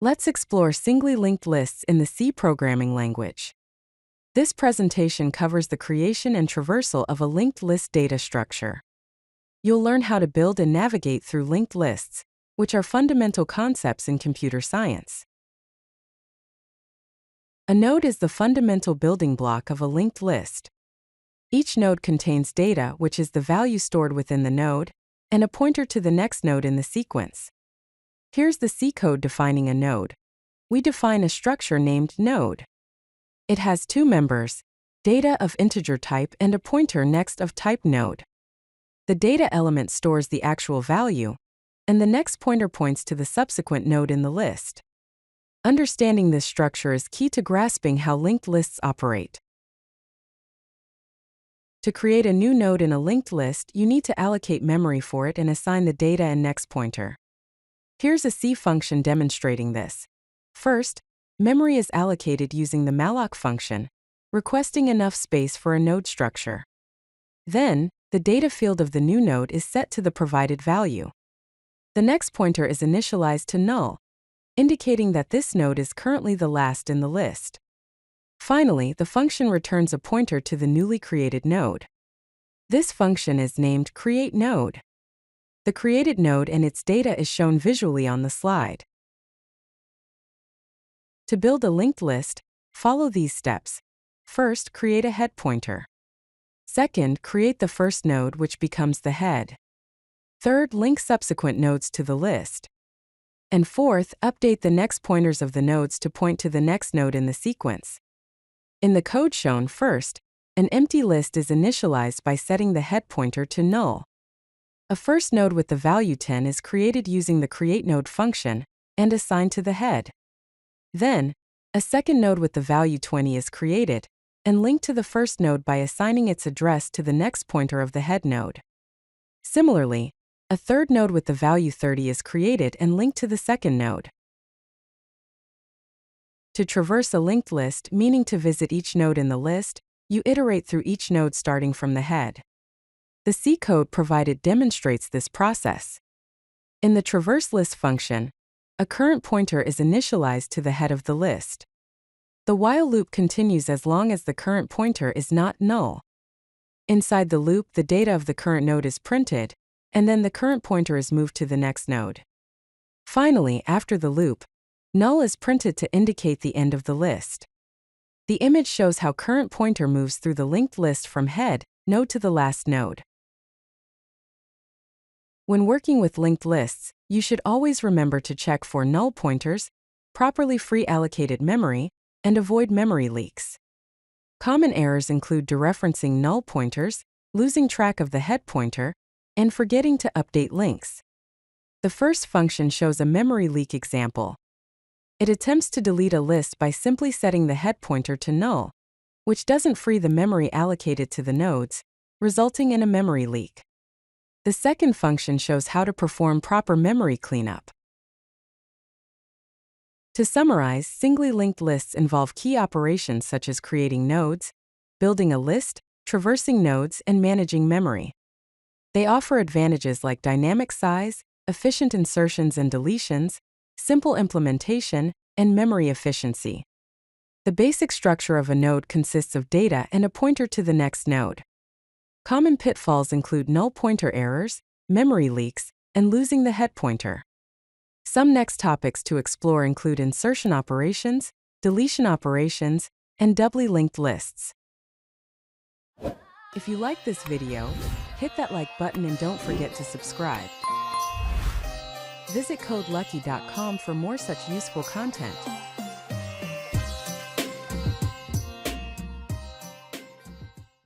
Let's explore singly linked lists in the C programming language. This presentation covers the creation and traversal of a linked list data structure. You'll learn how to build and navigate through linked lists, which are fundamental concepts in computer science. A node is the fundamental building block of a linked list. Each node contains data, which is the value stored within the node, and a pointer to the next node in the sequence. Here's the C code defining a node. We define a structure named node. It has two members, data of integer type and a pointer next of type node. The data element stores the actual value, and the next pointer points to the subsequent node in the list. Understanding this structure is key to grasping how linked lists operate. To create a new node in a linked list, you need to allocate memory for it and assign the data and next pointer. Here's a C function demonstrating this. First, memory is allocated using the malloc function, requesting enough space for a node structure. Then, the data field of the new node is set to the provided value. The next pointer is initialized to null, indicating that this node is currently the last in the list. Finally, the function returns a pointer to the newly created node. This function is named createNode. The created node and its data is shown visually on the slide. To build a linked list, follow these steps. First, create a head pointer. Second, create the first node, which becomes the head. Third, link subsequent nodes to the list. And fourth, update the next pointers of the nodes to point to the next node in the sequence. In the code shown first, an empty list is initialized by setting the head pointer to null. A first node with the value 10 is created using the createNode function and assigned to the head. Then, a second node with the value 20 is created and linked to the first node by assigning its address to the next pointer of the head node. Similarly, a third node with the value 30 is created and linked to the second node. To traverse a linked list, meaning to visit each node in the list, you iterate through each node starting from the head. The C code provided demonstrates this process. In the traverse list function, a current pointer is initialized to the head of the list. The while loop continues as long as the current pointer is not null. Inside the loop, the data of the current node is printed, and then the current pointer is moved to the next node. Finally, after the loop, null is printed to indicate the end of the list. The image shows how current pointer moves through the linked list from head node to the last node. When working with linked lists, you should always remember to check for null pointers, properly free allocated memory, and avoid memory leaks. Common errors include dereferencing null pointers, losing track of the head pointer, and forgetting to update links. The first function shows a memory leak example. It attempts to delete a list by simply setting the head pointer to null, which doesn't free the memory allocated to the nodes, resulting in a memory leak. The second function shows how to perform proper memory cleanup. To summarize, singly linked lists involve key operations such as creating nodes, building a list, traversing nodes, and managing memory. They offer advantages like dynamic size, efficient insertions and deletions, simple implementation, and memory efficiency. The basic structure of a node consists of data and a pointer to the next node. Common pitfalls include null pointer errors, memory leaks, and losing the head pointer. Some next topics to explore include insertion operations, deletion operations, and doubly linked lists. If you like this video, hit that like button and don't forget to subscribe. Visit CodeLucky.com for more such useful content.